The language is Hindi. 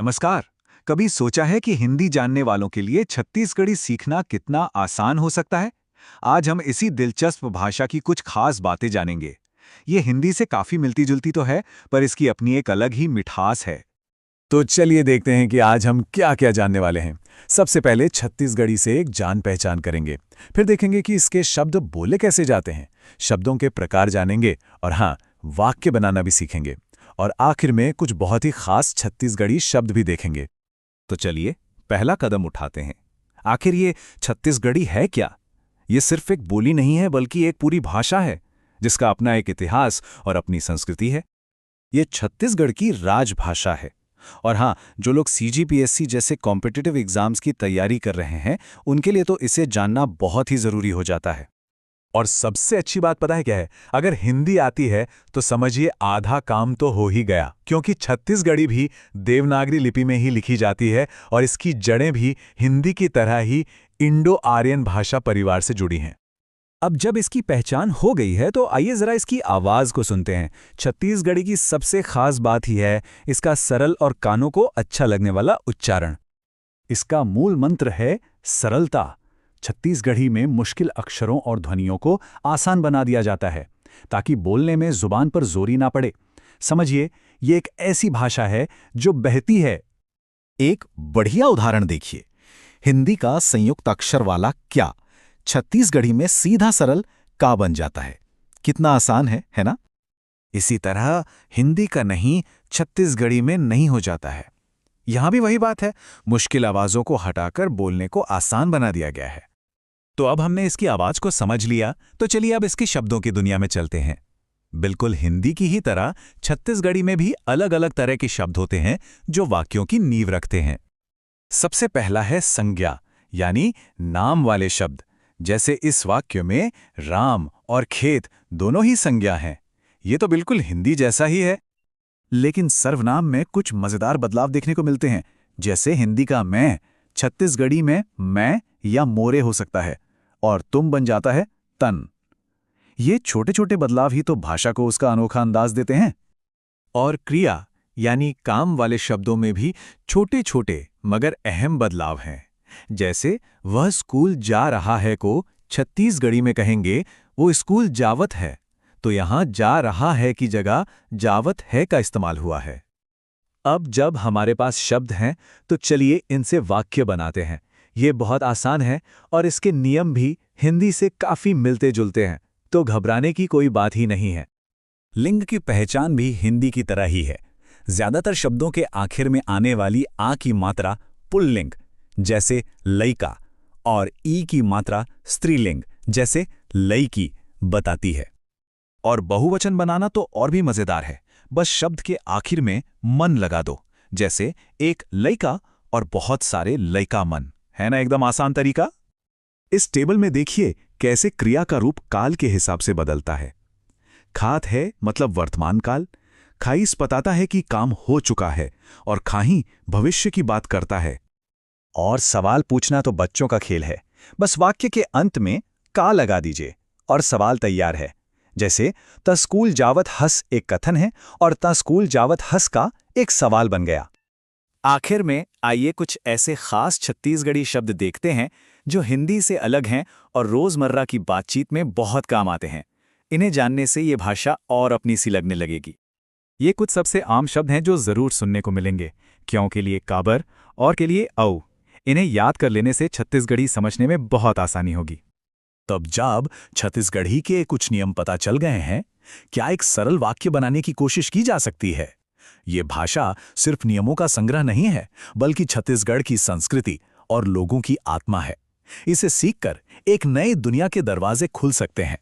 नमस्कार। कभी सोचा है कि हिंदी जानने वालों के लिए छत्तीसगढ़ी सीखना कितना आसान हो सकता है? आज हम इसी दिलचस्प भाषा की कुछ खास बातें जानेंगे। ये हिंदी से काफी मिलती-जुलती तो है, पर इसकी अपनी एक अलग ही मिठास है। तो चलिए देखते हैं कि आज हम क्या-क्या जानने वाले हैं। सबसे पहले छत्तीसगढ़ी से एक जान-पहचान करेंगे। फिर देखेंगे कि इसके शब्द बोले कैसे जाते हैं। शब्दों के प्रकार जानेंगे और हाँ, वाक्य बनाना भी सीखेंगे। और आखिर में कुछ बहुत ही खास छत्तीसगढ़ी शब्द भी देखेंगे। तो चलिए, पहला कदम उठाते हैं। आखिर ये छत्तीसगढ़ी है क्या? ये सिर्फ एक बोली नहीं है, बल्कि एक पूरी भाषा है, जिसका अपना एक इतिहास और अपनी संस्कृति है। ये छत्तीसगढ़ की राजभाषा है। और हाँ, जो लोग सीजीपीएससी जैसे कॉम्पिटिटिव एग्जाम्स की तैयारी कर रहे हैं, उनके लिए तो इसे जानना बहुत ही जरूरी हो जाता है। और सबसे अच्छी बात पता है क्या है? अगर हिंदी आती है तो समझिए आधा काम तो हो ही गया, क्योंकि छत्तीसगढ़ी भी देवनागरी लिपि में ही लिखी जाती है और इसकी जड़ें भी हिंदी की तरह ही इंडो आर्यन भाषा परिवार से जुड़ी हैं। अब जब इसकी पहचान हो गई है तो आइए जरा इसकी आवाज को सुनते हैं। छत्तीसगढ़ी की सबसे खास बात ही है इसका सरल और कानों को अच्छा लगने वाला उच्चारण। इसका मूल मंत्र है सरलता। छत्तीसगढ़ी में मुश्किल अक्षरों और ध्वनियों को आसान बना दिया जाता है, ताकि बोलने में जुबान पर जोरी ना पड़े। समझिए, ये एक ऐसी भाषा है जो बहती है। एक बढ़िया उदाहरण देखिए। हिंदी का संयुक्त अक्षर वाला क्या छत्तीसगढ़ी में सीधा सरल का बन जाता है। कितना आसान है ना? इसी तरह हिंदी का नहीं छत्तीसगढ़ी में नहीं हो जाता है। यहां भी वही बात है, मुश्किल आवाजों को हटाकर बोलने को आसान बना दिया गया है। तो अब हमने इसकी आवाज को समझ लिया, तो चलिए अब इसके शब्दों की दुनिया में चलते हैं। बिल्कुल हिंदी की ही तरह छत्तीसगढ़ी में भी अलग अलग तरह के शब्द होते हैं जो वाक्यों की नींव रखते हैं। सबसे पहला है संज्ञा, यानी नाम वाले शब्द। जैसे इस वाक्य में राम और खेत दोनों ही संज्ञा हैं। ये तो बिल्कुल हिंदी जैसा ही है। लेकिन सर्वनाम में कुछ मजेदार बदलाव देखने को मिलते हैं। जैसे हिंदी का मैं छत्तीसगढ़ी में मैं या मोरे हो सकता है, और तुम बन जाता है तन। ये छोटे छोटे बदलाव ही तो भाषा को उसका अनोखा अंदाज देते हैं। और क्रिया यानी काम वाले शब्दों में भी छोटे छोटे मगर अहम बदलाव हैं। जैसे वह स्कूल जा रहा है को छत्तीसगढ़ी में कहेंगे वो स्कूल जावत है, तो यहां जा रहा है की जगह जावत है का इस्तेमाल हुआ है। अब जब हमारे पास शब्द हैं तो चलिए इनसे वाक्य बनाते हैं। ये बहुत आसान है और इसके नियम भी हिंदी से काफी मिलते जुलते हैं, तो घबराने की कोई बात ही नहीं है। लिंग की पहचान भी हिंदी की तरह ही है। ज्यादातर शब्दों के आखिर में आने वाली आ की मात्रा पुल्लिंग जैसे लइका और ई की मात्रा स्त्रीलिंग जैसे लइकी बताती है। और बहुवचन बनाना तो और भी मजेदार है। बस शब्द के आखिर में मन लगा दो, जैसे एक लइका और बहुत सारे लइका मन। है ना एकदम आसान तरीका? इस टेबल में देखिए कैसे क्रिया का रूप काल के हिसाब से बदलता है। खात है मतलब वर्तमान काल, खाइस बताता है कि काम हो चुका है, और खाही भविष्य की बात करता है। और सवाल पूछना तो बच्चों का खेल है। बस वाक्य के अंत में का लगा दीजिए और सवाल तैयार है। जैसे त स्कूल जावत हस एक कथन है और त स्कूल जावत हस का एक सवाल बन गया। आखिर में आइए कुछ ऐसे खास छत्तीसगढ़ी शब्द देखते हैं जो हिंदी से अलग हैं और रोजमर्रा की बातचीत में बहुत काम आते हैं। इन्हें जानने से ये भाषा और अपनी सी लगने लगेगी। ये कुछ सबसे आम शब्द हैं जो जरूर सुनने को मिलेंगे। क्यों के लिए काबर और के लिए औ। इन्हें याद कर लेने से छत्तीसगढ़ी समझने में बहुत आसानी होगी। तब जब छत्तीसगढ़ी के कुछ नियम पता चल गए हैं, क्या एक सरल वाक्य बनाने की कोशिश की जा सकती है। ये भाषा सिर्फ नियमों का संग्रह नहीं है, बल्कि छत्तीसगढ़ की संस्कृति और लोगों की आत्मा है। इसे सीखकर एक नई दुनिया के दरवाजे खुल सकते हैं।